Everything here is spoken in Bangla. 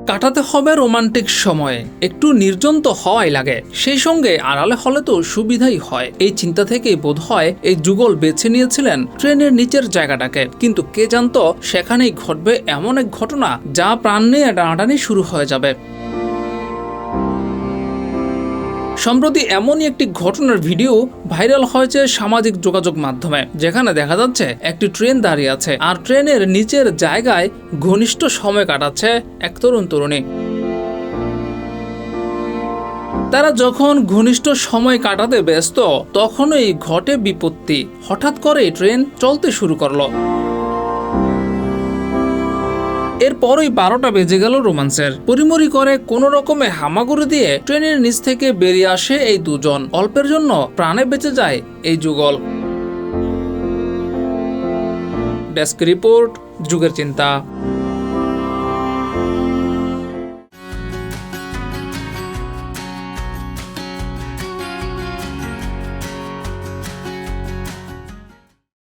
কাটাতে হবে রোমান্টিক সময়ে, একটু নির্জন তো হওয়াই লাগে, সেই সঙ্গে আড়ালে হলে তো সুবিধাই হয়। এই চিন্তা থেকেই বোধ হয় এই যুগল বেছে নিয়েছিলেন ট্রেনের নিচের জায়গাটাকে। কিন্তু কে জানতো সেখানেই ঘটবে এমন এক ঘটনা যা প্রাণ নিয়ে টানাটানি শুরু হয়ে যাবে। সম্প্রতি এমনই একটি ঘটনার ভিডিও ভাইরাল হয়েছে সামাজিক যোগাযোগ মাধ্যমে, যেখানে দেখা যাচ্ছে একটি ট্রেন দাঁড়িয়ে আছে আর ট্রেনের নিচের জায়গায় ঘনিষ্ঠ সময় কাটাচ্ছে এক তরুণী। তারা যখন ঘনিষ্ঠ সময় কাটাতে ব্যস্ত তখনই ঘটে বিপত্তি। হঠাৎ করে ট্রেন চলতে শুরু করলো। এরপরই 12টা বেজে গেল রোমান্সের। পরিমরি করে কোন রকমে হামাগুড়ি দিয়ে ট্রেনের নিচ থেকে বেরিয়ে আসে এই দুজন। অল্পের জন্য প্রাণে বেঁচে যায় এই যুগল। ডেস্ক রিপোর্ট, যুগের চিন্তা।